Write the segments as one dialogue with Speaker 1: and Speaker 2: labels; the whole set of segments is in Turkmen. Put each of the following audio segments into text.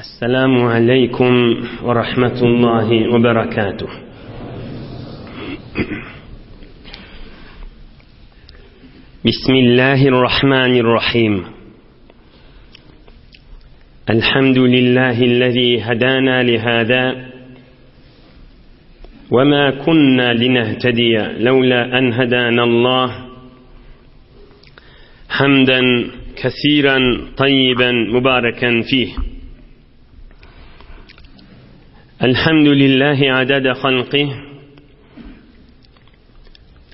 Speaker 1: السلام عليكم ورحمة الله وبركاته. بسم الله الرحمن الرحيم. الحمد لله الذي هدانا لهذا وما كنا لنهتدي لولا أن هدانا الله، حمدا كثيرا طيبا مباركا فيه. الحمد لله عدد خلقه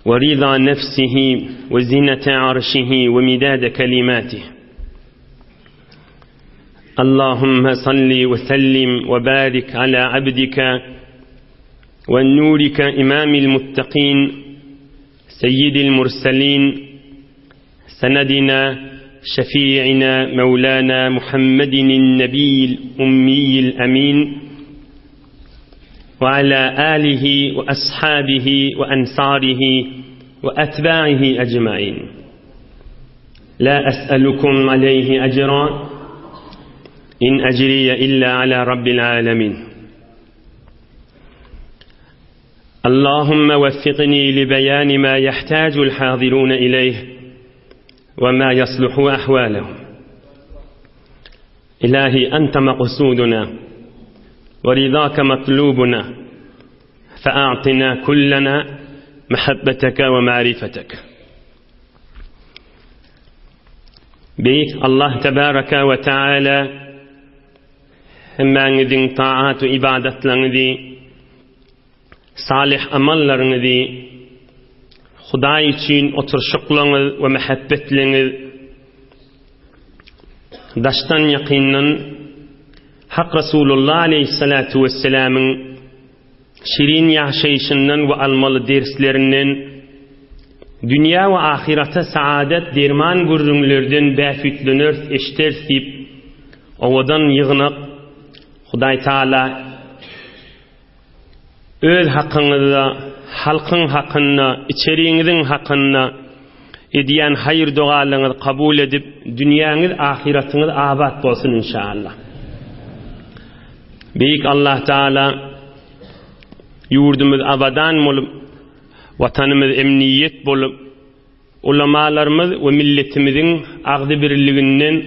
Speaker 1: ورضا نفسه وزنة عرشه ومداد كلماته. اللهم صل وسلم وبارك على عبدك ونورك إمام المتقين سيد المرسلين سندنا شفيعنا مولانا محمد النبي الأمي الأمين، وعلى آله وأصحابه وأنصاره وأتباعه أجمعين. لا أسألكم عليه أجرا، إن أجري إلا على رب العالمين. اللهم وفقني لبيان ما يحتاج الحاضرون إليه وما يصلح أحوالهم. إلهي أنت مقصودنا ورضاك مطلوبنا، فأعطنا كلنا محبتك ومعرفتك. بيك الله تبارك وتعالى همان ذي طاعات وإبادة لنذي صالح أمل لنذي خداي تشين أترشق لنذ ومحبت لنذ داشتان يقينا حق رسول الله عليه الصلاة والسلام شيرين يعشيشنن وألمال درسلرنن dünya ve ahirete saadet derman gurrunlerden bäfitlenir eştersip owadan yığınıp Huday Taala öz hakkınızda halkın hakkını içeriğinizin hakkını ediyen hayır dualarınızı kabul edip dünyanız ahiretiniz abat olsun inşallah. Büyük Allah Teala yurdumuz abadan bolup, vatanımız emniyet bolup, ulamalarımız ve milletimizin ağdı birliğinden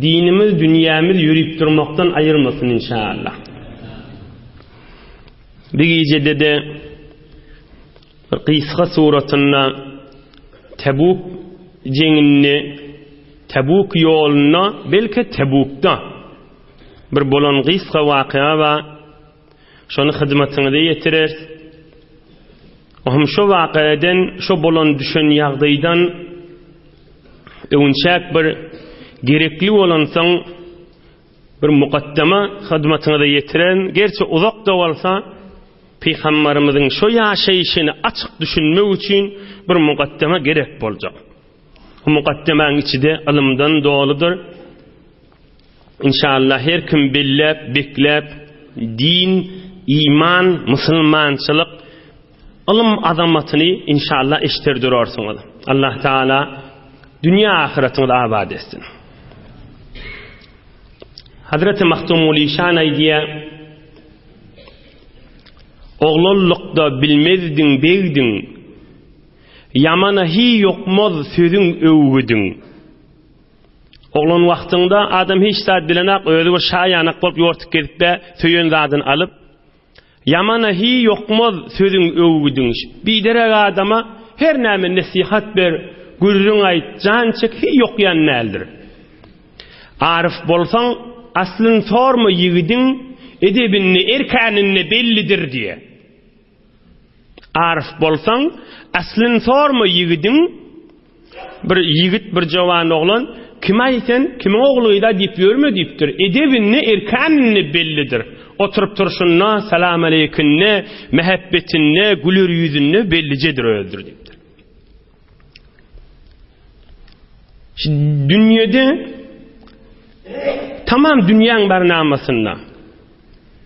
Speaker 1: dinimiz, dünyamız yürüyüp durmaktan ayırmasın inşallah. Bir gecede de Kıska suratına Tebuk cenginni, Tebuk yoluna, belki Tebuk'ta bir bolan Kıska vakıa ve şonu hizmetini de yetirir. Ohum şu vakıadan, şu bolan düşen yağdaydan övünçak bir gerekli olansan bir mukaddama hizmetini de yetiren, gerçi uzak da olsa Peygamberimizin şu yaşayışını açık düşünmek için bir mukaddama gerek olacak. Bu mukaddemanın içi de alımdan doludur. İnşallah her kim bellep, beklep, din, iman, musulmançılık, alım azamatını inşallah iştirdiyorsunuz. Allah Teala dünya ahiretini abad etsin. Hazreti Mahtumul İşan aydiye oğlulukta bilmezdin beydin, yamana hi yokmaz sözün övgüdün. Oğlun vaxtında adam hiç saat bilenek öyle bir şayanak bolup yortuk gedip de söyün zadın alıp yamana hi yokmaz sözün övgüdün. Bir derek adama her neyme nesihat ber, gürrün ait, can çek hi yoklayan neldir. Arif bolsan aslın sorma yigidin edebinni erkaninni bellidir diye. Arif bolsan aslın sorma yigidin, bir yigit bir cavan oğlan kim ayten kim oğluyla deyip yürüme deyiptir. Edebinni erkaninni bellidir. Oturup turşunna, selam aleykünne, mehabbetinne, gülür yüzünne bellicedir öldür deyiptir. Şimdi dünyada tamam dünyanın barnamasında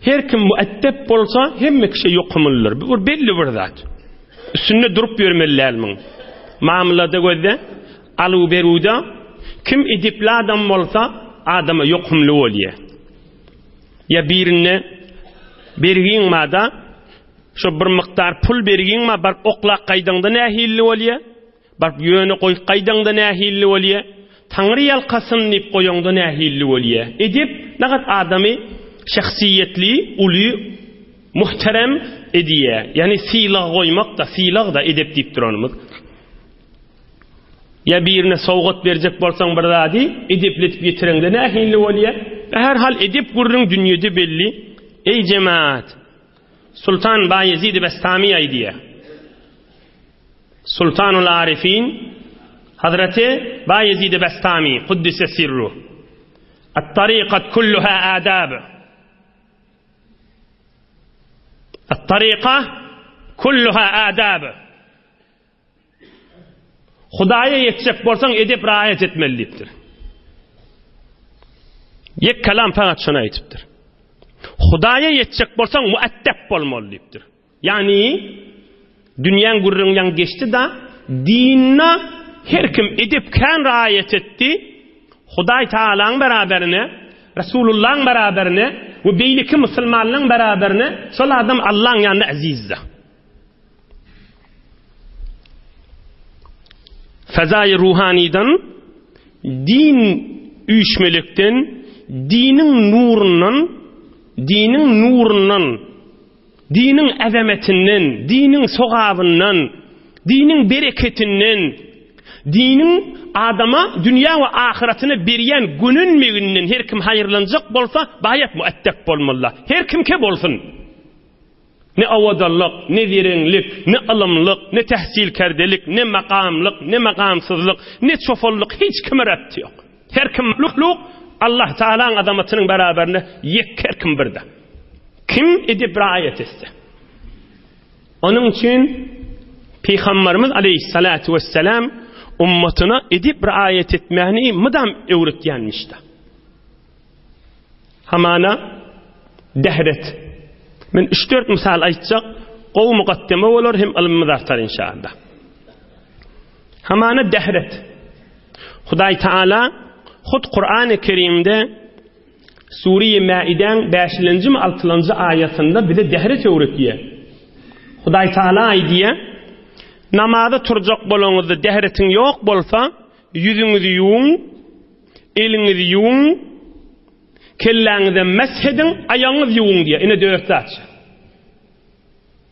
Speaker 1: her kim müeddep bolsa hemme kişi yokumulur. Bu belli bir zat. Üstünde durup yürümeliler. Muamelada gözde, alu beruda kim edipli adam olsa adama yokumlu oluyor. Ya birine bergiň mada şu bir miktar pul bergiň ma bar oklak gaýdaňda nähilli bolýa, bar ýöne goý gaýdaňda nähilli bolýa, Taňry ýalkasyn dip goýaňda nähilli bolýa. Edip nagat adamy şahsiýetli, uly, muhterem ediye. Yani siýlyg goýmak da, siýlyg da edep dip duranymyz. Ya birine sowgat berjek bolsaň bir zady edepletip ýetireňde nähilli bolýa. Her hal edip gurrun dünýede belli. Ey cemaat, Sultan Bayezid Bestami aydiye. Sultanul Arifin Hazreti Bayezid Bestami Kuddise sirru. الطريقة كلها آداب. الطريقة كلها آداب. Hudaya yetecek bolsaň edip raýat etmelidir. Yek kalam fakat şuna aytypdyr. Hudaya yetecek bolsaň muaddep bolmalydyr. Yani dünýäň gurrundan geçti da dinne her kim edip kan raýat etdi. Hudaý Taala'nın beraberine, Resulullah'ın beraberine ve beýleki musulmanlaryň beraberine şol adam Allah'ın ýanynda azizdir. Fezai ruhaniden, din üýşmelikden, dinin nurundan, dinin azametinden, dinin sogabından, dinin bereketinden, dinin adama dünya ve ahiretini berýän gününmeginden her kim hayırlanacak bolsa baýat muaddep bolmaly. Her kimke bolsun. Ne awadallyk, ne direnlik, ne ilmlik, ne tehsilkerdelik, ne makamlyk, ne makamsyzlyk, ne çofollyk hiç kime ret yok. Her kim mahluk Allah Taala'nın adamatynyň beraberine yek her kim birde. Kim edip raýat etse. Onun için Peygamberimiz aleyhissalatu vesselam ummatyna edip raýat etmäni mydam öwretýänmişdi. Hamana dehret. Men 3-4 misal aýtjak, gowy muqaddime bolar hem ilmi zartar inşallah. Hamana dehret. Hudaý Taala hud Qur'an-ı Kerim'de Sure-i Maide'ň 5-nji mi 6-njy ayatynda bize dehret öwretýär. Hudaý Taala aýdýar: Namaza turjak bolaňyzda dehretin ýok bolsa, ýüzüňizi ýuwuň, eliňizi ýuwuň, kelläňizi meshedin, aýaňyzy ýuwuň diýär. Ine döwürtsäç.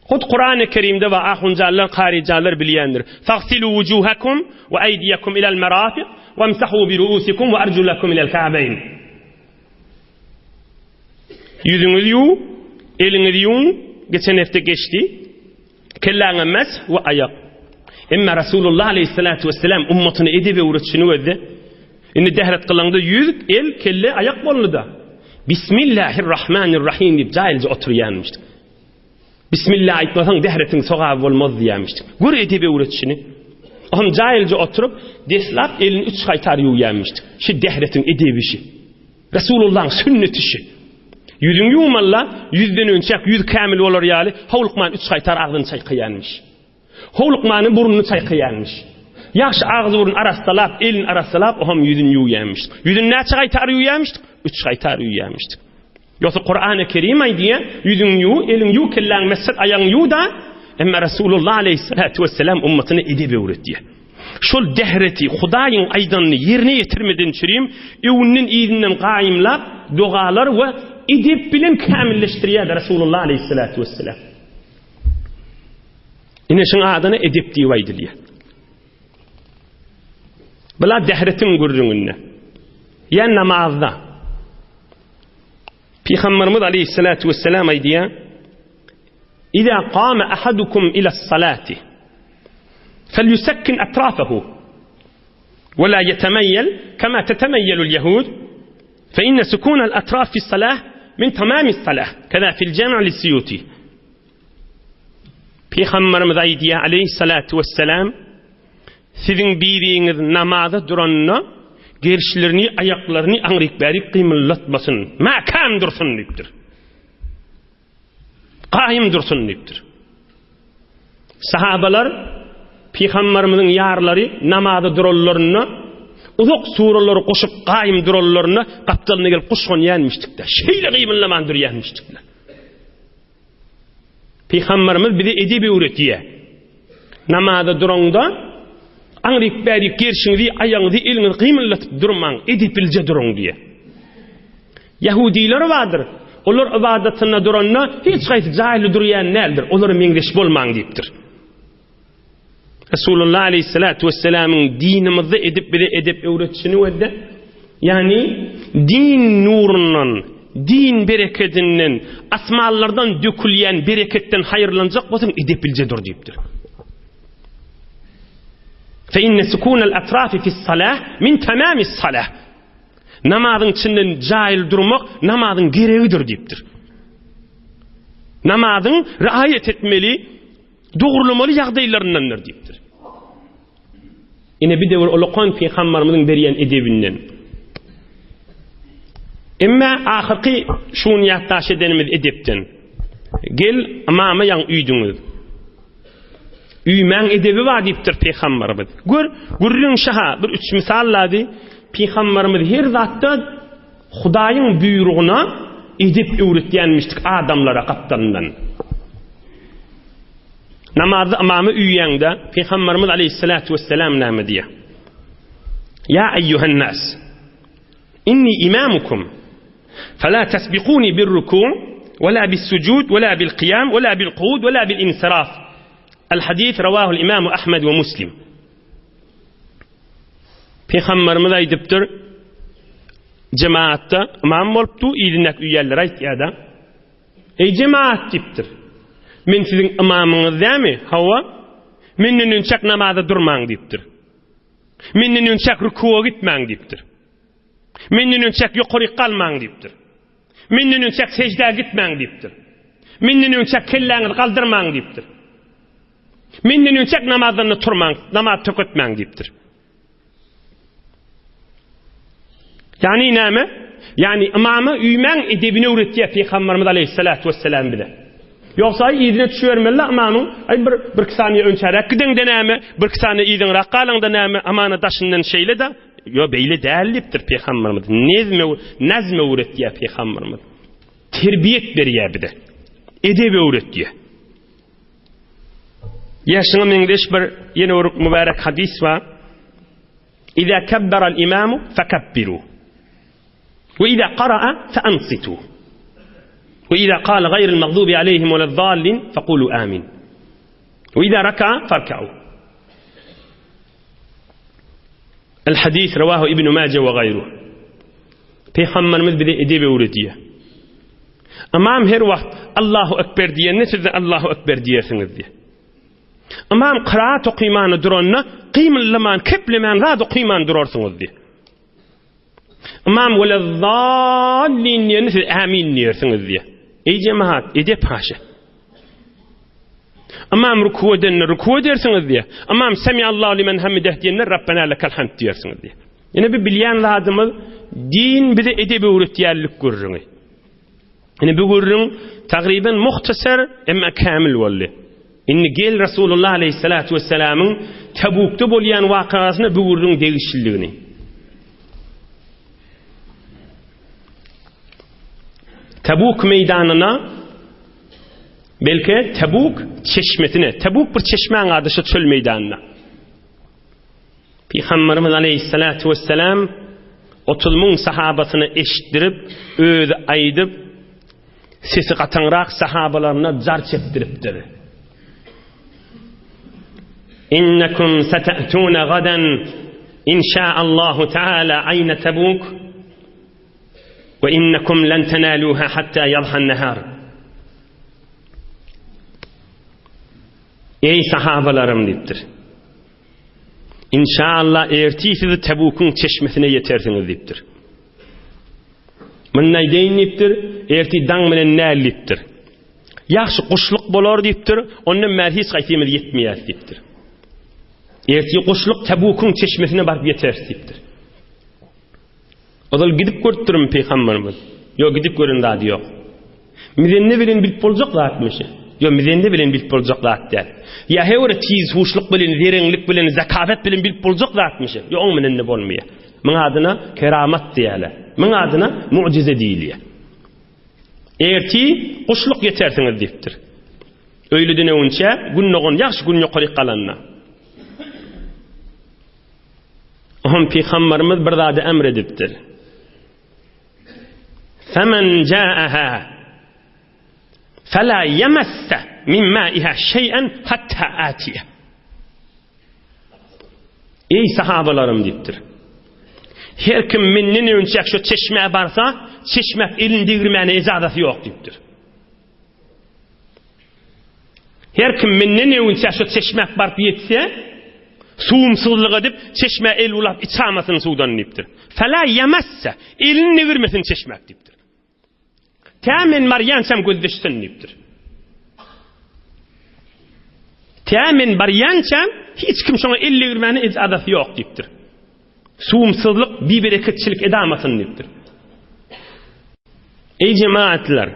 Speaker 1: Hud Qur'an-ı Kerim'de we ahunjallar, qarijallar bilýändir. Fagsilu wujuhakum we aydiyakum ilal marafiq wamsahu bi ru'usikum we arjulakum ilal ka'bayn. Yüzüňizi ýuw, eliňizi ýuwuň, geçen hafta geçdi. Kelläňe mes we ayak. Emma Rasulullah aleyhissalatu vesselam ummatyny edebe öwretişini öwredi. Indi dehret kılanda yüz, el, kelle, ayak bolnuda. Bismillahirrahmanirrahim dip jaýylja oturýanmışdy. Bismillah aýtmasaň dehretin sogaby bolmaz diýänmişdi. Gör edebe öwretişini. Oňam jaýylja oturup deslap elini 3 gaýtar ýuwýanmışdy. Şu dehretin edebişi. Resulullah'ın sünneti işi. Yüzün yuwmalla, yüzden önçek, yüz kamil bolar ýaly, howlukman 3 gaýtar agzyny çaýkaýanmış. Howlukmany burnuny çaýkaýanmış. Yaxşı ağzı burun arastalap, elin arastalap, oğam yüzün yuyamıştık. Yüzün neçe gaytar yuyamıştık? 3 gaytar yuyamıştık. Yoksa Kur'an-ı Kerim aydiye, yüzün yu, elin yu, kellan mesed, ayağın yu da, emma Resulullah aleyhissalatu vesselam ummatını edebi öğretdiye. Şol dehreti, Hudaýyň aýdanyny ýerine ýetirmeden çürüýüm, öwünün izinden gaýymlap, dogalar we edep bilen kamilleşdirýär Resulullah aleyhissalatu vesselam. Ine şoň adyny edep diýip aýdylýar. Bula dehretin gurrungunna. Ya namazda. Peygamberimiz aleyhissalatu vesselam aydiya: "İza qama ahadukum ila as-salati falyusakkin atrafahu ve la yetamayyal kama tatamayyal al-yahud fa inna sukun al-atraf fi as-salah min tamam as-salah kaza fi al-jami' lis-Suyuti." Peygamberimiz aydiya aleyhissalatu vesselam: "Sizin biriňiz namaza duranna gerşlerini, ayaklaryny aňryk-bärik gymyllatmasyn. Makam dursun diýipdir. Qaýym dursun diýipdir." Sahabalar Peygamberimiziň ýarlary namaza durarlaryna uzak suraları koşup qaym durallarına kaptalına gelip kuşgon yenmiştikler. Şeyle qıymanlamandır yenmiştikler. Peygamberimiz bize edebi öğretiye. Namazda duranda anrik bäri gerşiňizi aýaňyzy ilňizi qıymanlatyp durmaň, edipilje durun diye. Yahudiler vardır. Olar ibadatına duranna hiç gaýsy jahil durýan nädir? Olar meňdeş bolmaň diýipdir. Resulullah aleyhissalatu vesselam'ın dinimizi edip bile edip öğretişini ödde. Yani din nurundan, din bereketinden, asmalardan dökülyen bereketten hayırlanacak olsan edip bilcedir deyiptir. فَاِنَّ سُكُونَ الْاَطْرَافِ فِي الصَّلَاةِ مِنْ تَمَامِ الصَّلَاةِ Namazın içinden cahil durmak namazın gereğidir deyiptir. Namazın riayet etmeli, doğrulamalı ýagdaýlaryndandır deyipdir. Ine bir de Uluqan Peygamberimizin beriyen edebinden. Emma ahirki şunu ýatdaş edenimiz edepden. Gel amama ýan üýdüňiz. Üýmäň edebi var deyipdir Peygamberimiz. Görüň şaha bir üç misallady. Peygamberimiz her zatda Hudaýyň buyruguna edip öwretýänmişdik adamlara kaptandan. Namazı amamı üýýäňde Peygamberimiz aleyhissalatu vesselam näme diýär? Ya eyyuhan nas inni imamukum fala tasbiquni bir-ruku' wala bis-sujud wala bil-qiyam wala bil-qu'ud wala bil-insiraf. El-hadis rawahu al-imam Ahmed ve Muslim. Peygamberimiz aýdypdyr, cemaatda imam bolupdy, ýernek üýelleri aýtýarda. Ey cemaat diýipdir. Men sizin imamınız dämi? Hawa. Menden önçek namazda durmaň diýipdir. Menden önçek rukuğa gitmäň diýipdir. Menden önçek ýokary galmaň diýipdir. Menden önçek secdä gitmäň diýipdir. Menden önçek kelläňizi galdyrmaň diýipdir. Menden önçek namazdan turmaň, namaz töketmäň diýipdir. Yani näme? Yani imama üýmäň edebini öwretýär Peygamberimiz aleyhissalatu vesselam bile. Yoksa iyidine düşürmeli amanın bir saniye önçerek gidin näme bir saniye iyidin raqalında näme amana daşından şeyle de yo beyle değerliptir Peygamberimiz nazme öğrettiye Peygamberimiz terbiyet berýär bide edebi öğrettiye. Yaşına mendeş bir yeni mübarek hadis var. İza kabbara al-imamu fakabbiru ve iza qara'a fa'ansitu. وإذا قال غير المغضوب عليهم ولا الضالين فقولوا آمين وإذا ركع فاركعوا. الحديث رواه ابن ماجه وغيره. Peygamberimiz bize edebi öğretiyor. Amam her vakt Allahu Ekber diýende siz de Allahu Ekber diýersiniz diye. Amam qiraat okuymanı duranna qıymanlaman, keplemen, rad okuyman durarsyňyz diye. Amam wala dhallin diýende siz amin diýersiňiz diye. Ey cemaat, edep haşa. Amam ruku edersiniz diye. Amam semiallahu limen hamideh diyenler Rabbena lekal hamd diyersiniz diye. Yani bir bilyen lazımız din bize edebi öğretiyerlik görürüňi. Yani bu görürüň taqriban muhtasar emma kamil bolly. Inni gel Resulullah aleyhissalatu vesselam'ın Tabuk'ta bolýan wakasyny bu görürüň degişilligini. Tabuk meydanına belki Tabuk çeşmetine, Tabuk bir çeşmeň adyşy çöl meydanına. Peygamberimiz aleyhissalatu vesselam 30.000 sahabasyny eşitdirip, özü aýdyp, sesi gatanrak sahabalaryna jar çekdiripdir. İnnekum sata'tuna gadan inşaallahu taala ayna Tabuk. وَإِنَّكُمْ لَنْ تَنَالُوهَا حَتَّى يَضْحَ النَّهَارِ. Ey sahabalarım deyipdir. İnşallah erti sizi Tabuk'un çeşmesine yetersiniz deyipdir. Bunday deyin deyipdir, erti daň bilen nällipdir. Yaxşı quşluk bolar deyipdir, ondan merhis gaýtymyz yetmeýär deyipdir. Erti quşluk Tabuk'un çeşmesine barıp yeter deyipdir. Odal gidip görtürüm Peygamberimiz. Yo gidip görün dady yok. Mizende bilen bilip boljak zatmışy. Yo mizende bilen bilip boljak zat däl. Ya hewre tiz huşluk bilen, zereňlik bilen, zakawet bilen bilip boljak zatmışy. Yo oň menen bolmaýar. Min adyna keramat diýäler. Min adyna mucize diýilýär. Erti kuşluk yetersiňiz diýipdir. Öýlüden öňçe günnogon ýaxşy gün ýokary galanna. Hon Peygamberimiz bir zady emredipdir. Femen ja'aha fela yemassa min ma'iha şey'en hatta atiye. Ey sahabalarım diýipdir. Her kim menden öňçe şu çeşmeye barsa, çeşmek elin digirmene icazatı ýok diýipdir. Her kim menden öňçe şu çeşmek barp ýetse, suwumsuzlyk edip çeşme el ulap içamasyn suwdan diýipdir. Fela yemassa elini digirmesin çeşmek diýipdir. Tämin maryançam gözdeşsin diýipdir. Tämin baryançam hiç kim şoňa elle girmeni icazatı ýok diýipdir. Suwumsuzlyk bir bereketçilik edamasyn diýipdir. Ey cemaatler,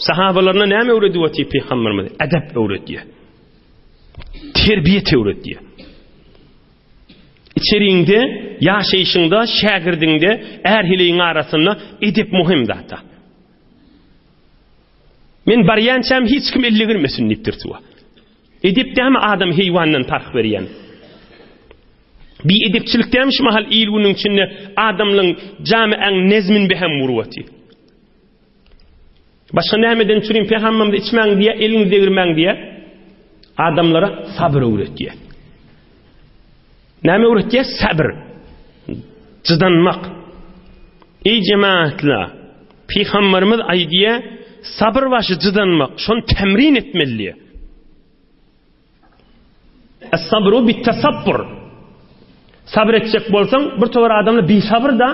Speaker 1: sahabalarına näme öwredýär Peygamberimiz? Edep öwredýär. Terbiyet öwredýär. İçeriğinde, yaşayışında, şagirdinde, erhileyin arasında edep muhim zata. Men baryançam hiç kim elle girmesin diýipdir tuwa. Edepde hem adam heyvandan fark berýän. Bir edepçilikdemiş mahal ilgünün içinde adamlığın cami'en nezmin behem muruvati. Başka nämeden çürüyüm Peygamberimiz içmeň diye, elini degirmeň diye adamlara sabır öwretýär. Näme öwretýär? Sabır. Çıdanmak. Ey cemaatler, Peygamberimiz aýdýar, sabır başy çıdanmak, şonu temrin etmeli. Es-sabru bit-tasabbur. Sabır etjek bolsaň, bir tovar adamla bir sabır da,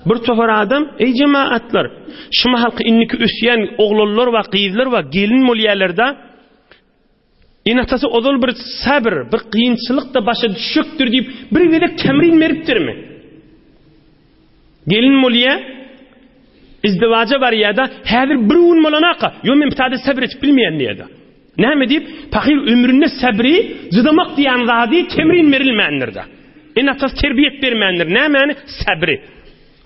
Speaker 1: bir tovar adam, ey cemaatler, şu halky inniki üsýän oglanlar we gyzlar we gelin molýalarda inatası ozal bir sabır, bir kıyınçılık da başa düşüktür deyip bir gerek temrin veripdirmi? Gelin molya izdivaca var ya da häzir bir gün molanaqa, yo men bitade sabır etip bilmeýän diýdi. Näme deyip fakir ömründe sabri, zydamak diýen zady temrin verilmändir da. Inatas terbiyet bermändir. Näme? Sabri.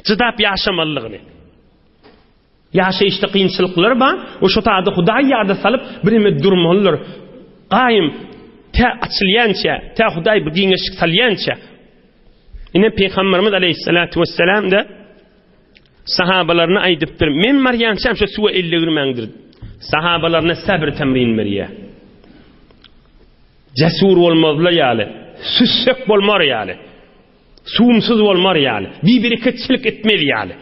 Speaker 1: Çydap ýaşamalygyny. Ýaşaýyşda kıyınçylyklar ba, o şu taýda Hudaý ýarda salyp birime durmalylar. Qaym ta açılyança, ta Hudaý bir giňeşik salyança. Ine Peygamberimiz aleyhissalatu vesselam da sahabalarına aýdypdyr. Men maryançam şu suwa elle girmäňdir. Sahabalarına sabr temrin berýär. Cesur bolmalylar ýaly. Süssek bolmar ýaly. Suwumsuz bolmar ýaly. Bir bereketçilik etmeli ýaly.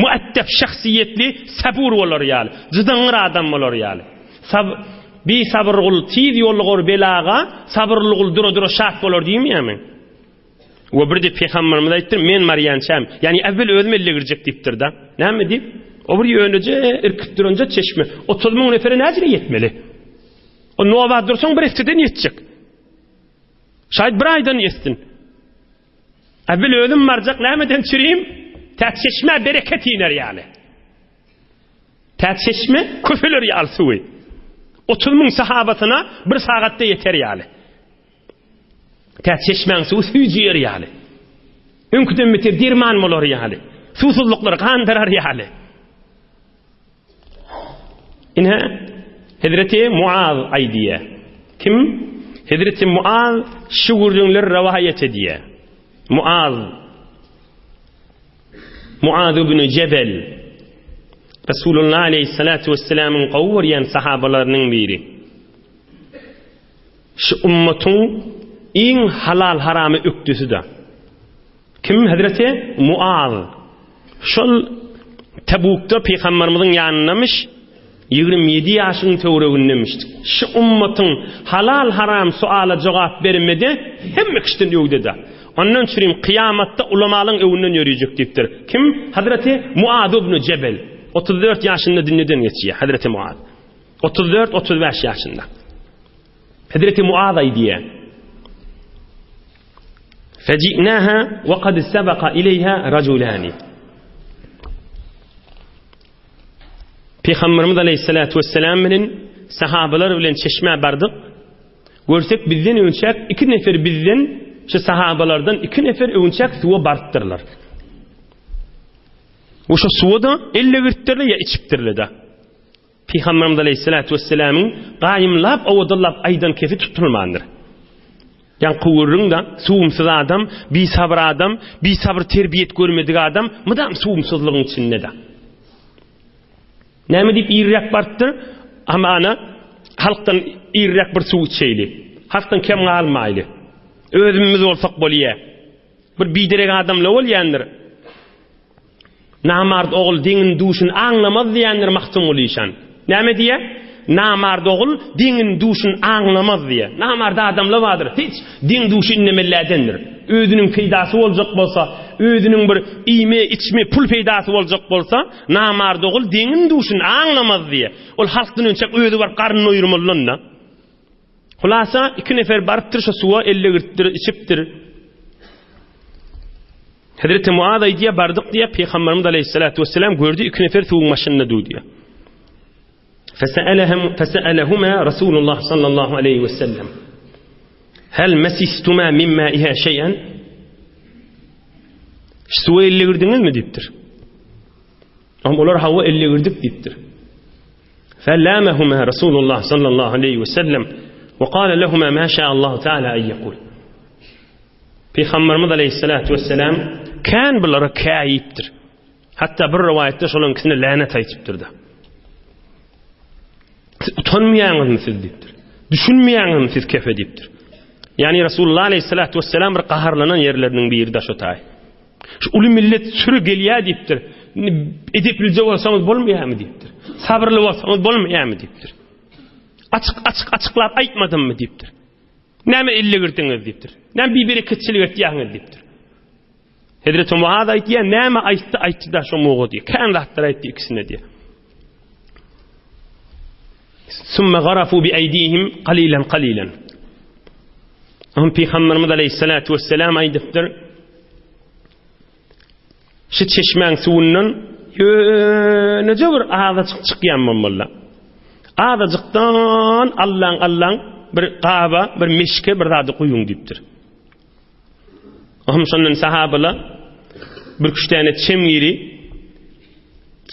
Speaker 1: Muaddep şahsiyetli, sabur bolar ýaly. Jydaňyr adam bolar ýaly. Bir sabırlıqul tiz yolluğur belağa, sabırlıqul dura şart bolar diýmeýärmi? O bir de Peygamberimiz aýtdyr, men maryançam, yani evvel özüm elle girjek diýipdir da. Näme diýip? O bir ýönüje irkitdirinje çeşme 30 000 nefere näjile ýetmeli. O nowa dursaň bir hefteden ýetjek. Şaýat bir aýdan ýetsin. Evvel özüm marjak nämeden çüreyim? Ta çeşme bereket iner ýaly. Ta çeşme köfeler ýal suwy. 30 000 sahabatyna bir sagatda yeter ýaly. Ta çeşmeň suwy süýjýär ýaly. Öňküden beter derman bolar ýaly. Susuzluklar gandyrar ýaly. Ine Hazreti Muaz aýdýar. Kim? Hazreti Muaz şu gurjunlar rivayet edýär. Muaz ibn Cebel Resulullah aleyhissalatu vesselam'ın qawwuryan sahabalarının biri. Şu ummatın en halal haramı öktüsü de. Kim? Hazreti Muaz. Şol Tabuk'ta Peygamberimizin yanındamış, 27 yaşının töwregündemişdik. Şu ummatın halal haram suala cevap vermedi, hemme kişiden ýögdi de. Ondan çürüm kıyamatta ulamalyň öwünden ýörejek diýipdir. Kim? Hazreti Muaz ibn Cebel. 34 yaşında dünyeden geçiyor Hazreti Muaz. 34-35 yaşında. Hazreti Muaz aýdýar. Feji'naha ve qad sabaqa ilayha rajulani. Peygamberimiz aleyhissalatu vesselam bilen sahabalar bilen çeşme bardyk. Görsek bizden öňçek 2 nefer bizden şu sahabalardan 2 nefer öňçek suwa bartdyrlar. Oşo suwu da elle girttirle ya içiptirle da. Peygamberimiz Aleyhissalatu vesselam'ın gaýymlap awdallap aydan kefi tutulmandyr. Yani kıvırın da suwumsuz adam, bisabr adam, bisabr terbiyet görmedik adam, mıdam suwumsuzlygyň içinde de. Näme diýip irrek bartdyr? Ama ana halktan irrek bir suw içeýli. Halktan kem almaýly. Özümüz bolsak bolýa. Bir biderek adamla bolýandyr. Namard oğul dinin duşun anlamaz diýenler maksum bolýan. Näme diýe? Namard oğul dinin duşun anlamaz diye. Namard adamla vardır. Hiç din duşu innemelerdendir. Özünün peydası olacak bolsa, özünün bir ime, içme, pul peydası olacak bolsa, namard oğul dinin duşun anlamaz diye. Ol halkdan önçek özü var karnını oyurmalarına. Hulasa iki nefer barıptır şu suwa elle girttir, içiptir. Hazreti Muaz diye bardık diye Peygamberimiz Aleyhissalatu vesselam gördü iki nefer suwun maşynynda dur diye. فسألهما رسول الله صلى الله عليه وسلم هل مسستما من مائها شيئا suwa elle girdiniz mi diptir. Ama olar hava elle girdik diptir. فلامهما رسول الله صلى الله عليه وسلم وقال لهما ما شاء الله تعالى أن يقول. Peygamberimiz Aleyhissalatu vesselam kan bulara kayiptir. Hatta bir rivayette şolan kisine lanet aytipdir da. Utanmayaňyz siz dipdir. Düşünmeýäňiz siz kefe dipdir. Yani Resulullah Aleyhissalatu vesselam bir qaharlanan yerlerinin bir ýerinde şotay. Şu uly millet sürü gelýär dipdir. Edepli bolsaňyz bolmaýarmy dipdir. Sabrly bolsaňyz bolmaýarmy dipdir. Açyklap aýtmadymmy dipdir. Näme elle girdiňiz dipdir. Näme bir bereketçilik etýäňiz dipdir. Hazreti Muaz aýtdy, näme aýtdy da şo mogo diýe. Kan rahatlar aýtdy ikisine diýe. ثم غرفوا بأيديهم قليلا قليلا. هم Peygamberimiz Aleyhissalatu vesselam aýdypdyr. Şu çeşmeň suwundan ýöne bir ağaçyk çykýan bolmaly. Ağaçykdan Allaň bir gaba, bir meşke bir zady goýuň diýipdir. Ahym şondan sahabalar bir küçtäne çemgiri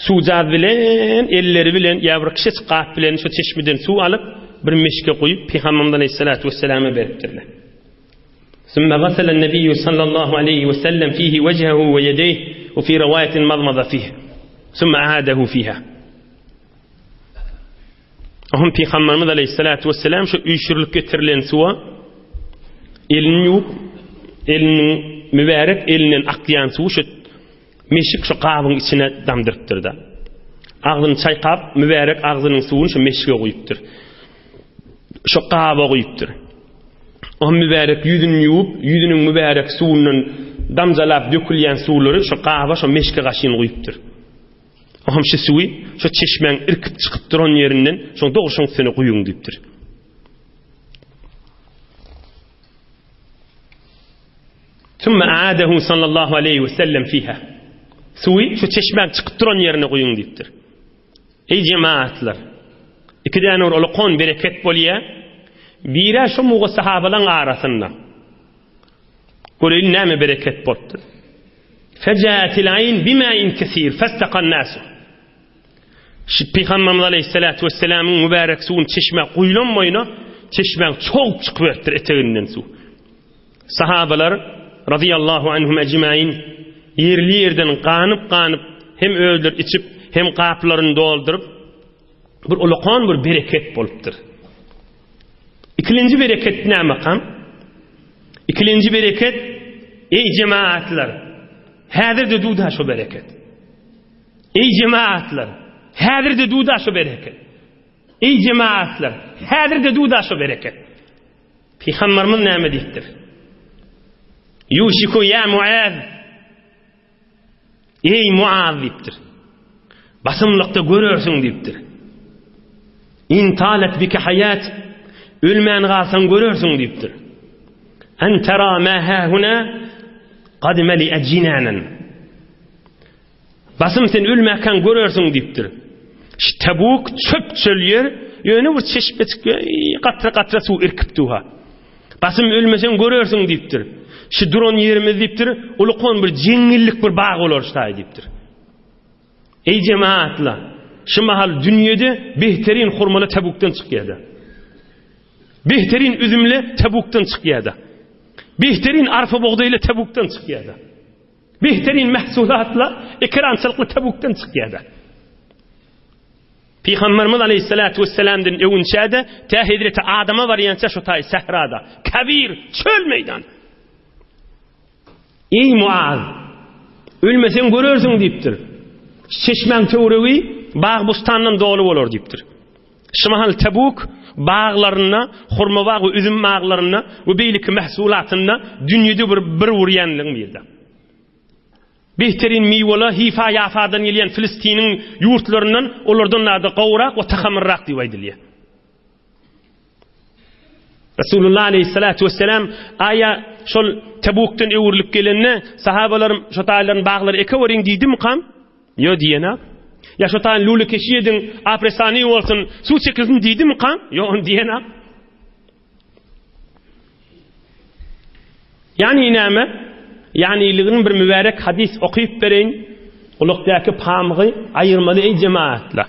Speaker 1: suwjat bilen, elleri bilen, ýa-da kişi çyqap bilen şu çeşmeden suw alyp bir meşke goýup Peygamberimiz Aleyhissalatu vesselama beripdirler. ثم غسل النبي صلى الله عليه وسلم فيه وجهه ويديه وفي رواية مضمض فيه ثم أعاده فيها. Ahym Peygamberimiz Aleyhissalatu vesselam şu üýşürilip getirilen suwa elini ýuwup, elinin mübarek elinden akýan suw şu meşik şu qabyň içine damdyrpdyr da. Agzyny çaýkap, mübarek agzynyň suwuny şu meşike goýupdyr. Şu qaba goýupdyr. O mübarek ýüzüni ýuwup, ýüzüniň mübarek suwundan damjalap dökülýän suwlary şu qaba şu meşike gaşyny goýupdyr. Ahym şu suwy şu çeşmeň irkip çykyp duran ýerinden şu doguşyň seni goýuň diýipdir. ثم أعاده صلى الله عليه وسلم فيها. Suwi şu çeşmeň çykyp duran ýerine goýuň diýipdir. Ey cemaatlar, iki däne ulukon bereket bolýa. Biri şu mugo sahabalaryň arasynda. Göreýin näme bereket boldy. Fajatil ayn bima'in kesir fastaqan nas. Şu Peygamberimiz Aleyhissalatu vesselam'ın mübarek suwun çeşme goýulanmaýyna, çeşmeň çok çykyp beripdir eteginden suw. Sahabalar radiyallahu anhum ecmaîn yerli yerden qanyp hem öldür içip hem qaplaryny doldurup bir ulukon bir bereket bolupdyr. İkinci bereket näme kam? İkinci bereket ey cemaatlar häzirde duda şu bereket. Ey cemaatlar häzirde duda şu bereket. Ey cemaatlar häzirde duda şu bereket. Peygamberimiz näme diýipdir? Yuşiku ya Muaz. Ey Muaz diýipdir. Basymlykda görersiň diýipdir. In talat bika hayat ölmän galsaň görersiň diýipdir. En tara ma ha huna qad mali ajinanan. Basym sen ölmäken görersiň diýipdir. Tabuk çöp çölýär, ýöne bir çeşmekçe qatra suw irkipdiha. Basym ölmesen görersiň diýipdir. Şu duran ýerimiz diýipdir, ulukon bir jeňillik bir bag bolar şaý diýipdir. Ey cemaatla, şu mahal dünyada behterin hurmalı Tebuk'tan çıkıyordu. Behterin üzümle Tebuk'tan çıkıyordu. Behterin arpa buğdayla Tebuk'tan çıkıyordu. Behterin mahsulatla ekrançılıklı Tebuk'tan çıkıyordu. Peygamberimiz Aleyhissalatu vesselam'dan övünçədə ta Hazreti Adam'a varyança şu tay sahrada, kabir, çöl meydan. Ey Muaz, ölmesen görürsün deyiptir. Çeşmen törevi bağ bustandan dolu olur deyiptir. Şimahal Tebuk bağlarına, hurma bağı ve üzüm bağlarına ve beylik mahsulatına dünyada bir vuryanlığın verdi. Behterin meyveli hifa yafadan gelen Filistin'in yurtlarından onlardan adı qavrak ve tahamırrak diye aydılıyor. Resulullah Aleyhissalatu vesselam aya şol Tebuk'tan öwürlük gelenine sahabalarım şu tayların bağları eke verin deydi mi kam? Yo diyena. Ya şu tayın lulu keşiyedin apresani olsun su çekilsin deydi mi kam? Yo on diyena. Yani iname yani iliğinin bir mübarek hadis okuyup verin. Uluqdaki pamğı ayırmalı ey cemaatla.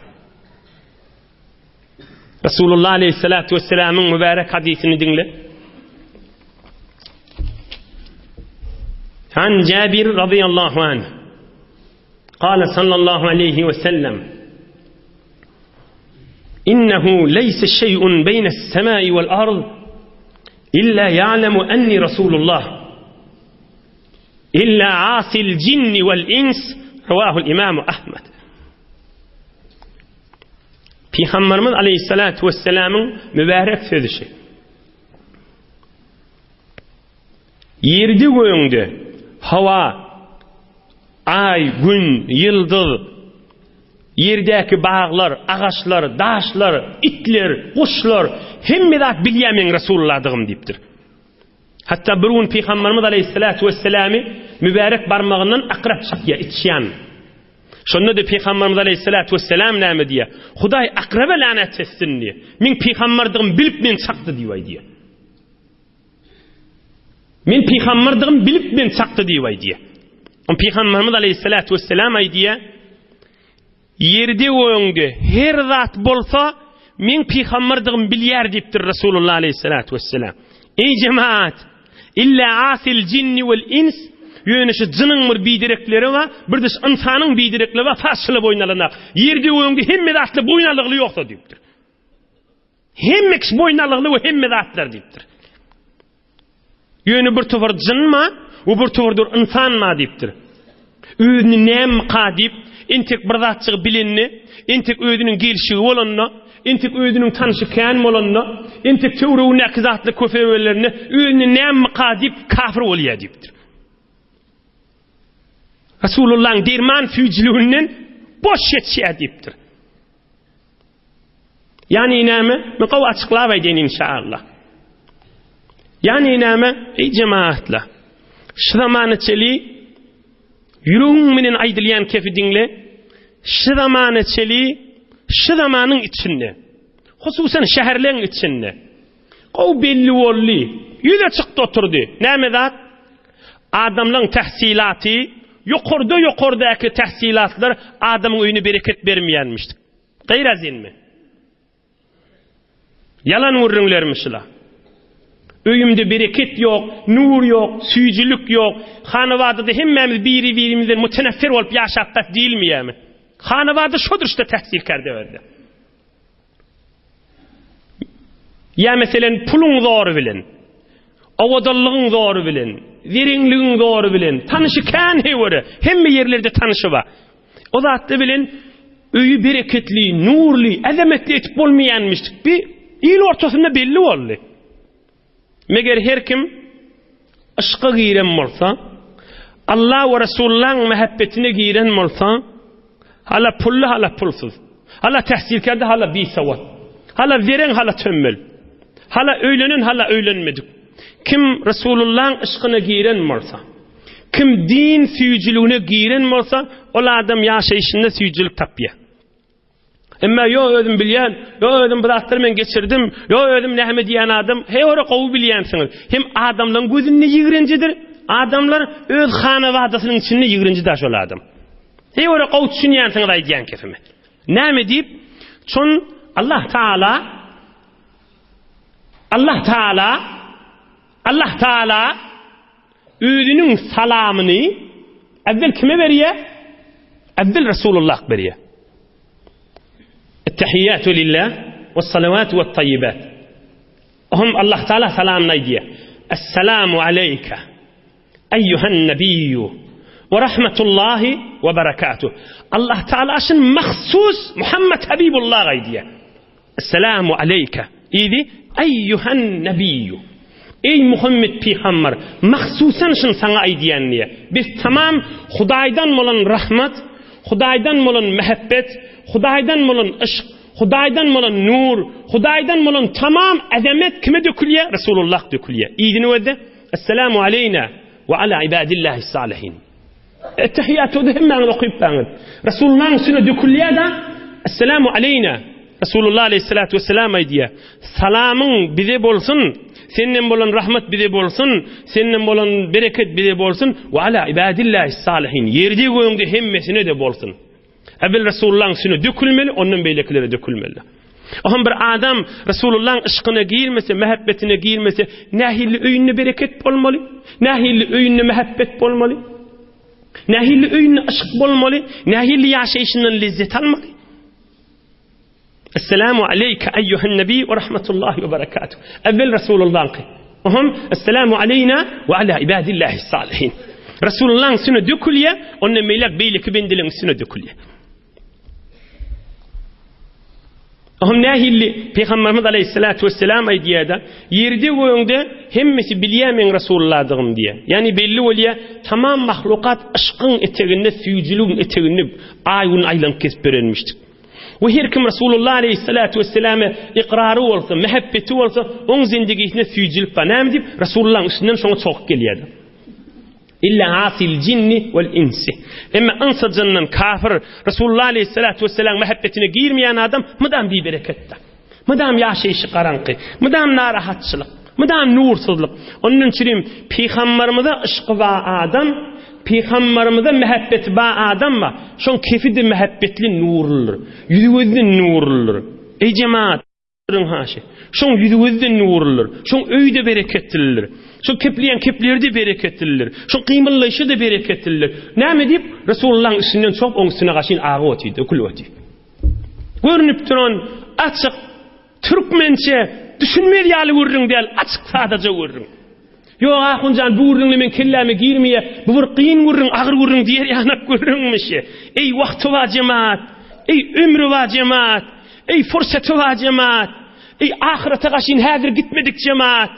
Speaker 1: Resulullah Aleyhissalatu vesselam'ın mübarek hadisini dinle. An Cabir radıyallahu anh قال صلى الله عليه وسلم إنه ليس شيء بين السماء والأرض إلا يعلم أني رسول الله إلا عاصي الجن والإنس رواه الإمام أحمد. Peygamberimiz Aleyhissalatu vesselam'ın mübarek sözü. Yerde göğünde hava, ay, gün, yıldız, yerdeki bağlar, ağaçlar, daşlar, itler, kuşlar hemmedat bilyemen Resulullah'dığım deyiptir. Hatta bir gün Peygamberimiz Aleyhissalatu vesselam'ı mübarek barmağından akrab çıkıyor, içyan. Şonda da Peygamberimiz Aleyhissalatu vesselam näme diye? Huday akraba lanet etsin diye. Men Peygamberdigim bilip men çaktı diye diye. Men Peygamberdigim bilip men çaktı diye. O Peygamberimiz Aleyhissalatu vesselam ay diye yerde öňde her zat bolsa men Peygamberdigim bilýär dipdir Resulullah Aleyhissalatu vesselam. Ey cemaat, illa asil jinni vel ins yönüşü cının bir bidirekleri var, bir de insanın bidirekleri var, fasılı boynalınak. Yerde öňde hemme zatlı boynalıqlı yoksa dipdir. Hemme kişi boynalıqlı ve hemme zatlar dipdir. Yönü bir tufur cın ma, o bir tufurdur insan ma dipdir. Özünü nem qadip, entek bir zatçığı bilinni, entek özünün gelişiği olanna, entek özünün tanışı kânim olanna, entek tevruğun akizatlı köfevellerini, özünü nem qadip kafir olya dipdir. Resulullah'ın derman fücülüğünden boş yetişe diptir. Yani iname, ben qav açıqlavaydın inşallah. Yani iname, ey cemaatla, şu zamanı çeli, yüreğin minin aydılyan kefi dinle, şu zamanı çeli, şu zamanın içinde, hususen şehirlerin içinde, qav belli olli, yüze çıktı oturdu. Näme zat? Adamların tahsilatı, yukarıdaki tahsilatlar adamın oyunu bereket vermeyenmişti. Gayrazin mi? Yalan vurrunlarmışlar. Öyümde bereket yok, nur yok, süyücülük yok. Hanavada da hemmemiz birimizden müteneffir olup yaşattak değil mi yani? Hanavada şudur işte tahsilkerde verdi. Ya mesela pulun doğru bilin, avadallığın doğru bilin, zerinliğin doğru bilin, tanışı kan heveri, hemme yerlerde tanışı var. O da hatta bilin, öyü bereketli, nurlu, azametli etip olmayanmıştık. Bir il ortasında belli oldu. Meğer her kim aşka giren olsa, Allah ve Resulullah'ın mehabbetine giren olsa, hala pullu hala pulsuz, hala tahsilkerde hala bisavat, hala veren hala tömmel, hala öğlenen hala öğlenmedik. Kim Resulullah'ın aşkına giren olsa, kim din süyücülüğüne giren olsa, o adam yaşayışında süyücülük tapıyor. Ama yo özüm bilýän, yo özüm bıraktır men geçirdim, yo özüm näme diýen adam, hey ora gowy bilýänsiňiz. Hem adamlaryň gözünde ýigrenjidir. Adamlar öz hanawadasynyň içinde ýigrenjidir şol adam. Hey ora qawtsun yantığı da diyen kefime. Näme deyip? Çon Allah Taala özünün salamını evvel kime veriyor? Evvel Resulullah veriyor. Ettehiyyatu lillah ve salavatu ve tayyibat. Allah Teala salamına diyor. Esselamu aleyke eyyühen nebiyyü ve rahmetullahi ve berekatuhu. Allah Teala'nın mahsus Muhammed Habibullah diyor. Esselamu aleyke idi eyyühen nebiyyü. Ey Muhammed Peygamber, mahsusan şun sana aydiyenliye. Biz tamam Hudaydan bolan rahmet, Hudaydan bolan mehabbet, Hudaydan bolan ışk, Hudaydan bolan nur, Hudaydan bolan tamam azamet kime dökülüye? Resulullah dökülüye. İyidini öde. Esselamu aleyna ve ala ibadillahi salihin. Ettehiyyatü da hemen okuyup bağır. Resulullah'ın üstüne dökülüye de Esselamu aleyna. Resulullah aleyhissalatu vesselam aydiye. Salamın bize bolsun. Senin bolan rahmet bize bolsun, senin bolan bereket bize bolsun ve ala ibadillahi salihin. Yerde göğünde hemmesine de bolsun. Evvel Resulullah'ın üstüne dökülmeli, onun beylekleri dökülmeli. Ohan bir adam Resulullah'ın ışkına giyilmese, mehabbetine giyilmese, nahilli öyünne bereket bolmalı, nahilli öyünne mehabbet bolmalı, nahilli öyünne ışk bolmalı, nahilli yaşayışından lezzet almalı. Esselamu aleyke eyyühen nebi ve rahmetullahi ve berekatuhu. Evvel Resulullah'ın ki. Esselamu aleyna ve ala ibadillahi salihin. Resulullah'ın üstüne dökülüye, onun melek beyleki bendilin üstüne dökülüye. Nahilli Peygamberimiz aleyhissalatu vesselam aydiyada yerde göğünde hemmesi bilyemen Resulullah'dığım diye. Yani belli oluyor tamam mahlukat aşkın eteğinde, süyücülüğün eteğinde aylan kesip verilmiştir. Ve her kim Resulullah aleyhissalatu vesselam'a ikrarı olsa, mehabbeti olsa, onun zindigisine süyücülük var. Ne deyip? Resulullah'ın üstünden sonra çok geliyordu. İlla asil cinni vel insi. Ama ansacından kafir Resulullah aleyhissalatu vesselam mehabbetine girmeyen adam mıdam bir berekette. Mıdam yaşayışı karanlık. Mıdam narahatçılık. Mıdam nursuzluk. Onun için Peygamberimize ışkı var adam, Peygamberimize mehabbeti var adam var. Şun kefidi mehabbetli nurludur. Yüzüvizli nurludur. Ey cemaat. Şun yüzüvizli nurludur. Şun öyde bereketlidir. Şu kepliyen keplerde bereketlidir. Şu kıymallayışı da bereketlidir. Ne deyip? Resulullah'ın üstünden çok onun üstüne kaçın ağı otuydu, okul otuydu. Görünüp duran açık Türkmençe düşünmeli yalı vururun değil, açık sadece vururun. Yok ahuncan bu vururun hemen kelleme girmeye, bu vur kıyın vururun, ağır vururun diğer yanak vururunmuş. Ey vakti var cemaat, ey ömrü var cemaat, ey fırsatı var cemaat, ey ahirete kaçın hazır gitmedik cemaat.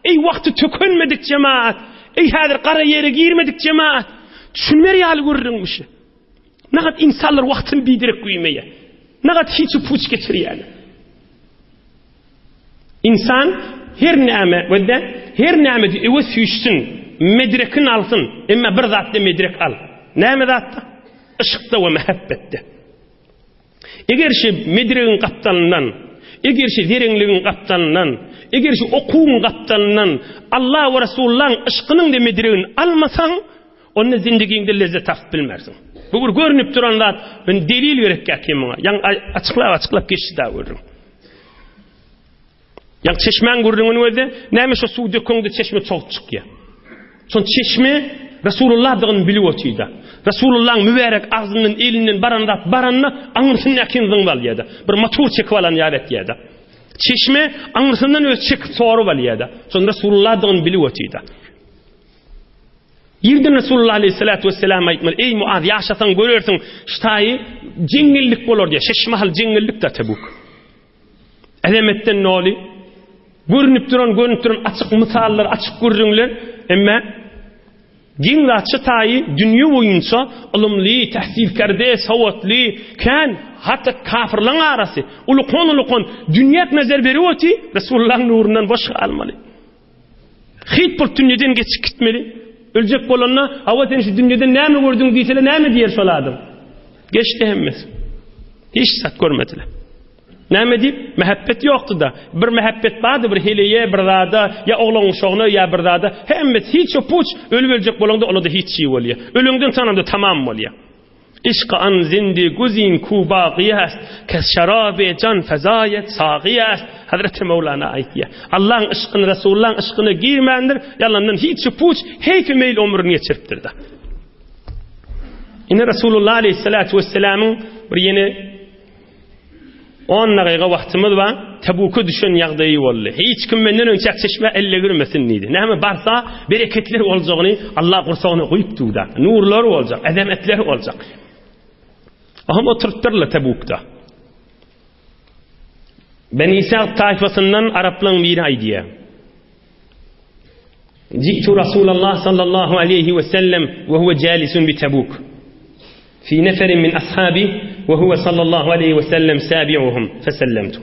Speaker 1: Ey vakti tökönmedik cemaat. Ey hadir kara yere girmedik cemaat. Düşünmer yalı vururmuş. Ne kadar insanlar vaktini bildirip koymaya. Ne kadar hiç puç geçir yani. İnsan her nâme de eve süyüşsün. Medrekin alsın. Ama bir zatta medrek al. Nâme zatta? Işıkta ve mehabbette. Eğer şu medrekin kaptanından, eğer şu derinliğin kaptanından, eğer şu okuğun kaptanından Allah ve Resulullah'ın ışkının da medreğini almasan onun zindiginde lezzet tafıp bilmersin. Bu bir görünüp duranlar ben delil verip geldim ona. Yani açıklap geçti daha görürüm. Yani çeşmen görürüm öyle. Neymiş o su dökündü çeşme çok çıkıyor. Son çeşme Resulullah'ın biliyor otuydu. Resulullah'ın mübarek ağzının elinin baranına anırsın yakinzin var ya da. Bir motor çekip alan yaret ya da. Çeşme anırsından öz çekip soru var ya da. Son Resulullah'ın biliyor otuydu. Yerden Resulullah aleyhissalatu vesselam aytmalı. Ey Muaz yaşasan görürsün ştayı cingillik olur diye. Şeşmahal cingillik de tebuk. Elemetten ne oluyor? Görünüp duran açık misallar, açık görünler. Ama Gingaçı tayı dünya boyunca ılımlı, tahsilkerde, savatlı, kan hatta kafirlerin arası. Ulukon dünyat nazar veriyor ki Resulullah'ın nurundan başka almalı. Hiç bir dünyadan geçip gitmeli. Ölecek olanına hava tenişi dünyadan ne mi gördün diyseler ne mi diyer solardım. Geçti hemmez. Hiç sat görmediler. Ne deyip? Mehabbet yoktu da. Bir mehabbet vardı bir hileye bir dada ya oğlan uşağına ya bir dada. Hemmet hiç o puç ölüp ölecek bolanda ona da hiç şey oluyor. Ölümden tanımda tamam oluyor. İşq an zindi guzin ku baqiyas kes şarabe can fezayet saqiyas. Hazreti Mevlana aytiye. Allah'ın ışkını, Resulullah'ın ışkını girmendir. Yalandan hiç puç, heyfi meyl ömrünü geçiriptir da. Yine Resulullah Aleyhisselatü Vesselam'ın bir yeni 10 daqiqa vaxtımız var. Tebuk'a düşen yağdayı oldu. Hiç kim menden önce çeşme elle girmesin neydi. Neyme barsa bereketler olacağını Allah kursağına koyup tuğda. Nurlar olacak, edemetler olacak. Aham oturtturlar Tebuk'ta. Beni İsa tayfasından Arapların bir aydiye. Ci'tu Resulullah sallallahu aleyhi ve sellem ve huve calisun bi Tebuk. Fi neferin min ashabi ve huve sallallahu aleyhi ve sellem sabi'uhum fesellemtu.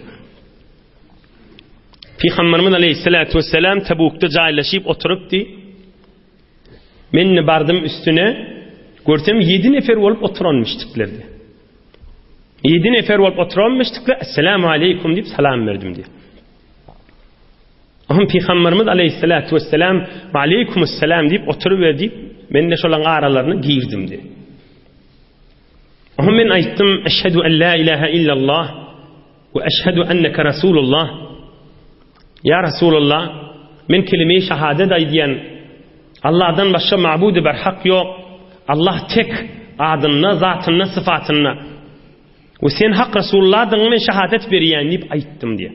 Speaker 1: Peygamberimiz aleyhissalatu vesselam Tebuk'ta caylaşıp oturupdu. Men bardım üstüne görsem 7 nefer olup oturanmıştıklardı. 7 nefer olup oturanmıştıklar. Esselamu aleykum deyip salam verdim diye. Ahım Peygamberimiz aleyhissalatu vesselam ve aleykumusselam deyip oturuverdi. Men de şolan aralarına girdim diye. Ahım men aytdım eşhedü en la ilahe illallah ve eşhedü enneke Resulullah. Ya Resulullah, men kelime-i şehadet aydiyen Allah'dan başka mabudu berhak yok. Allah tek adına, zatına, sıfatına. Ve sen hak Resulullah'dan men şehadet veriyen deyip aytdım diye.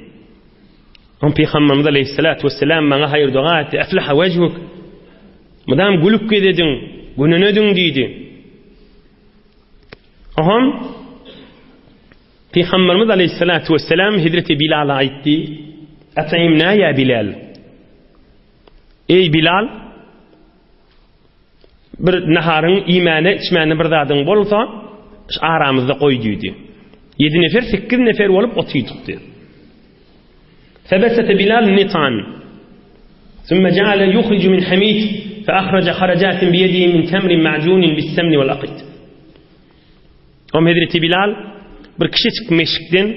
Speaker 1: Ama Peygamberimiz aleyhissalatu vesselam bana hayır dua etti. Eflaha vechuk. Madam gülüp gidedin, gününedin deydi. Aham Peygamberimiz aleyhissalatu vesselam Hazreti Bilal'a aytti. At'imna ya Bilal. Ey Bilal, bir naharın imanı içmeni bir zadın bolsa aramızda koy deydi. 7 nefer 8 nefer olup otuyduq dedi. Febesete Bilal nitan. Sümme ceale yukhricu min hamid fe akhraca haracatin biyedihi min temrin ma'cunin bis semni vel aqid. Hazreti Bilal bir kişi çıkıp meşikten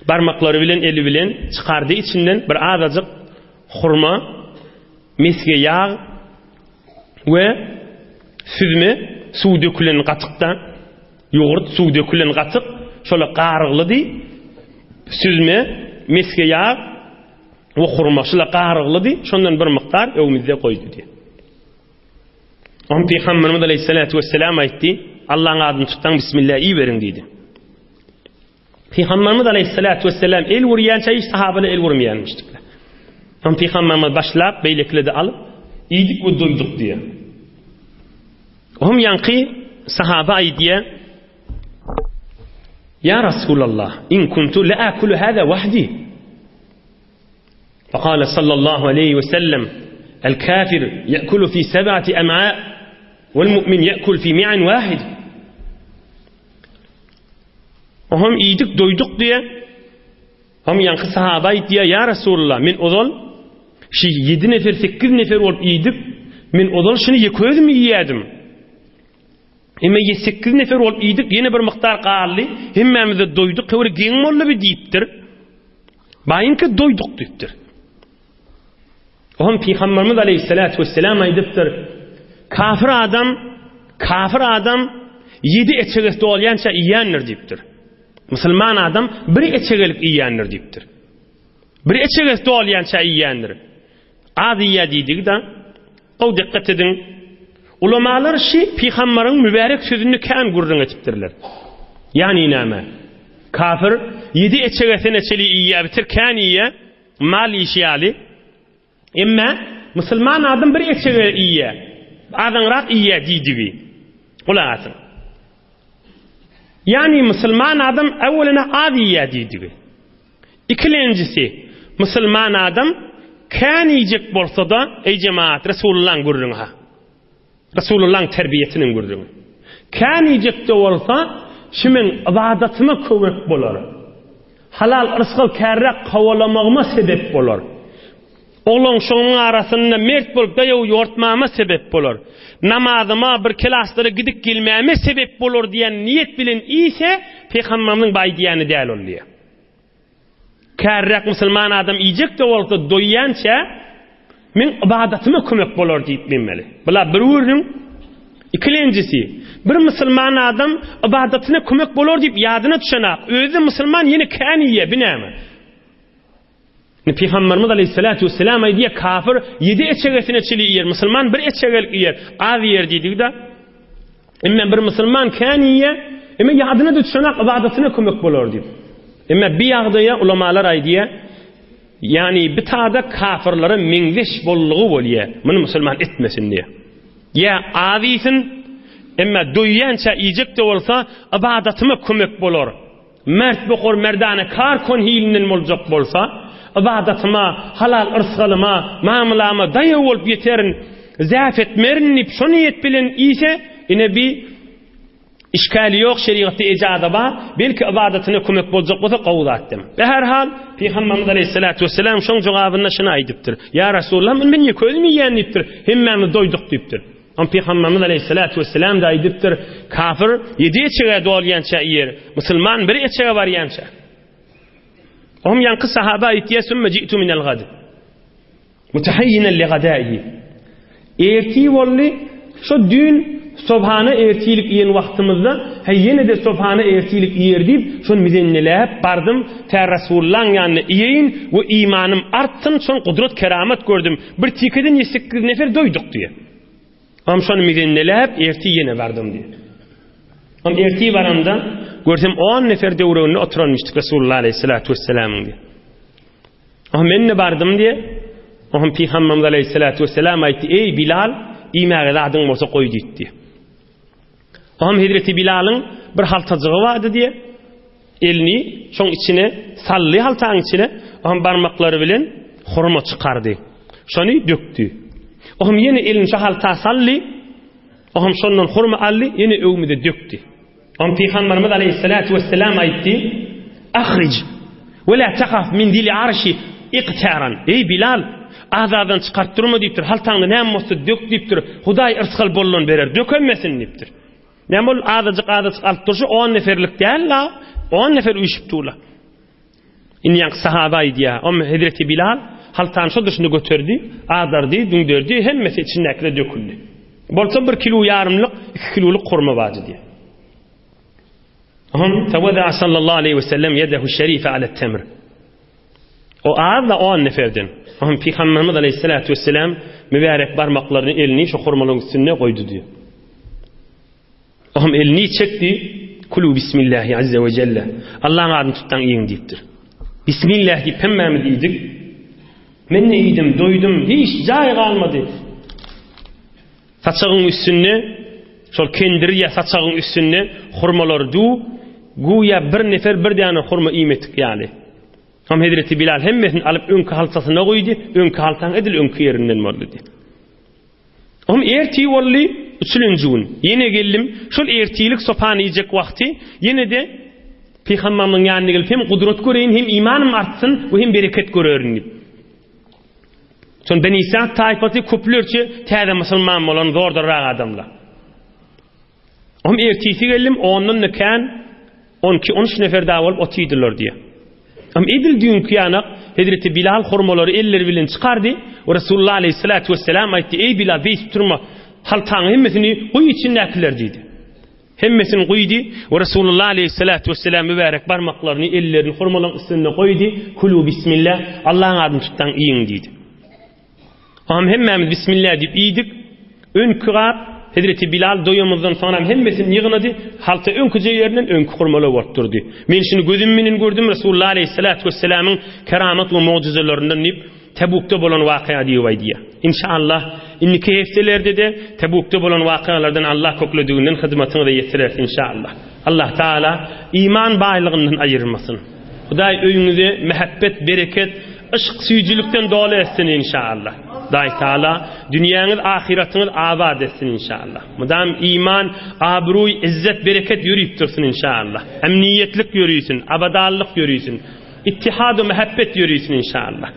Speaker 1: parmakları bilen eli bilen çıkardı içinden bir azıcık hurma, miske yağ ve süzme su dökülen qatıqta yoğurt su dökülen qatık şöyle qarıqlıdı süzme miske yağ ve hurma şöyle qarıqlıdı şondan bir miqdar evimizde koydu diye. Peygamberimiz aleyhissalatu vesselam aytti Allah'ın adını tutan bismillah iyi verin dedi. Peygamberimiz aleyhissalatu vesselam el vuryanca hiç sahabana el vurmayanmıştıklar. Ama Peygamberimiz başlap beylekledi alıp iyiydik ve doyduk diye. Hum yankı sahaba aydiye Ya Resulallah in kuntu la'akulu hâzâ vahdi. Fekâle sallallahu aleyhi ve sellem el kafir ye'kulu fi 7 em'a vel mu'min ye'kul fi mi'an vahid. Aham iyiydik doyduk diye. Ham yankı sahabaydı diye ya Resulullah men odol şu 7 nefer 8 nefer olup iyiydik. Men odol şunu yeköydüm yiyedim. Ama 8 nefer olup iyiydik yine bir miqdar qaldı. Hemmemiz doyduk. Kıvır gen molla bir deyiptir. Bayınki doyduk deyiptir. Aham Peygamberimiz aleyhissalatu vesselam aydıptır. Kafir adam 7 eçegeste olyança iyiyendir deyiptir. Müslüman adam bir eçegelik iyiyendir deyiptir. Bir eçegeste olyança iyiyendir. Adiye deydik da o dikkat edin. Ulamalar Peygamberin mübarek sözünü kan gurrun etiptirler. Yani iname. Kafir 7 eçegesen eçeli iyiye bitir kan iyiye mal işiyali. Ama Müslüman adam bir eçege iyiye. Adanrak iyiye deydiği. Kulağısın. Yani Müslüman adam evveline adiye deydiği. İkincisi Müslüman adam kan yiyecek bolsa da ey cemaat Resulullah'ın gurrunha. Resulullah'ın terbiyetinin gurrunu. Kan yiyecek de olsa şimin ibadatına kuvvet bolar. Halal rızkı kärrek kavalamağıma sebep bolar. Oğlan şonun arasında mert bolup dayağı yoğurtmama sebep bolar. Namazıma bir klaslara gidip gelmeme sebep bolar diyen niyet bilen ise Peygamberimizin baydiyani değil oluyor. Kärrek Müslüman adam yiyecek de olsa doyyança men ibadatime kömek bolar deyip bilmeli. Bula bir uğrun İkincisi, bir Müslüman adam ibadetine kömek bolor deyip yadına düşenak. Özü Müslüman yine kaniye bineme. Peygamberimiz Aleyhissalatu vesselam aydiye kafir 7 eçegesine çili yer. Müslüman bir eçegelik yer. Az yer deydik da. Ama bir Müslüman kaniye ama yadına düşenak ibadetine kömek bolor deyip. Ama bir yağdaya ulamalar aydiye yani bir taada kafirlerin mengdeş bolluğu bolye. Bunu Müslüman etmesin diye. Ya azisin ama duyança iyicek de olsa ibadetime kömek bolor. Mert bokor merdane kar kon hilinin olacak bolsa ibadetime, halal ırsgalıma, mamulama daya olup yeterin zaf etmerinip şu niyet bilen ise yine bir işgali yok şeriatı icada var. Belki ibadetine kömek bolacak bolsa kabul ettim. Ve her hal Peygamberimiz Aleyhissalatu vesselam şoň jogabynda şunu aýdypdyr. Ya Rasulullah men niye közüm ýenipdir? Hemmeni doýduk diýipdir. Am Peygamberimiz Aleyhissalatu vesselam da aýdypdyr. Kafir 7 eçege dolýança yer, musulman 1 eçege barýança. Hum yankı sahaba aýtdy sümme ji'tu minel gad. Mutahayyinan li gadaihi. Erti bolly şu dün Sobhana ertilik iyen wagtymyzda ýene de sobhana ertilik ýer diýip şonu mizenneläp bardım ta Rasulullah'ın ýanyna iýeýin we imanym artsyn şon gudrat keramet gördüm. Bir tikeden 8 nefer doýduk diýe. Am şonu mizenneläp erti ýene bardım diýe. Am erti baranda görsem 10 nefer döwrüne oturanmışdyk Rasulullah Aleyhissalatu vesselam'ın diýe. Am men ne bardım diýe. Am Peygamberimiz Aleyhissalatu vesselam aýtdy: "Ey Bilal, imäge adyň bolsa goý" diýdi. Am Hazreti Bilal'ın bir haltacığı vardı diye elini şoň içine sally haltaň içine am barmaklary bilen hurma çıkardı. Şonu döktü. Am ýene elini şu halta sally, am şondan hurma aldy, ýene öwmüde döktü. Am Peygamberimiz Aleyhissalatu vesselam aýtdy: "Ahrij we la taqaf min dil arşi iqtaran." Ey Bilal, azadan çıkarttırma diýipdir. Haltaňda näme bolsa dök diýipdir. Hudaý ırsgal bollon berer, dökenmesin diýipdir. Nämol azyk alyp durşy 10 neferlik däl la 10 nefer uyuşup durla. Inýan sahaba diýär. Am Hazreti Bilal haltan şu dışını götürdü, adardy, düňderdi, hemmesi içindäkile döküldü. Bolsa 1 kilo ýarymlyk, 2 kiloluk hurma bajy diýär. Hum tawada sallallahu aleyhi ve sellem yedehu şerife ala temr. O azda 10 neferden. Hum Peygamberimiz Aleyhissalatu vesselam mübarek barmaklaryny elini şu hurmalyň üstüne goýdy diýär. Ahım elini çekti. Kulu bismillahi azze ve celle. Allah'ın adını tuttan iyin deyiptir. Bismillah deyip hemmemiz iyiydik. Men ne iyiydim, doydum, hiç cay kalmadı. Saçağın üstüne, şol kendiri ya saçağın üstüne hurmalar du, guya bir nefer bir tane hurma imetik yani. Ham Hazreti Bilal hemmesin alıp önkü haltasına koydu, önkü haltan edil önkü yerinden mordu diye. Ham erti walli üçüncün. Yine geldim. Şol ertilik sopan yiyecek vakti yine de Peygamberimiň ýanyna gelip hem gudrat göreyin, hem imanım artsın, we hem bereket görerin dip. Şon Beni İsa'd taýpasy köplerçe täze musulman bolan zordyrak adamlar. Am ertisi geldim, ondan nekan 12-13 nefer daha bolup otydylar diye. Am edil dünkü ýana Hazreti Bilal hurmalary elleri bilen çykardy. Rasulullah Aleyhissalatu vesselam aýtdy: "Ey Bilal, beýs turma. Haltaň hemmesini goý içindekiler" diýdi. Hemmesini goýdy we Rasulullah Aleyhissalatu vesselam mübarek barmaklaryny ellerini hurmalaryň üstüne goýdy. "Kulu bismillah, Allah'ın adını tutdan iyin" diýdi. Am hemmemiz bismillah diýip iýdik. Önkürat Hazreti Bilal doýumuzdan soňra hemmesini ýygnady, halta önküje ýerinden önkü hurmala wotturdy. Men şunu gözüm menen gördüm, Rasulullah Aleyhissalatu vesselam'ın keramet we mucizelerinden nip Tebuk'ta bolan wakia diýip. İnşallah inniki heftelerde de Tebuk'ta bolan wakialardan Allah köklediğinden hyzmatyny da ýetirer inşallah. Allah Taala iman baýlygyndan aýyrmasyn. Hudaý öýüňize mehabbet, bereket, ışık, süýjülükden dolu etsin inşallah. Hudaý Taala dünýäňiz, ahiretiniz abad etsin inşallah. Mudam iman, abruy, izzet, bereket ýürüp dursun inşallah. Emniyetlik ýürüýsin, abadallyk ýürüýsin. İttihad ve mehabbet ýürüýsin inşallah.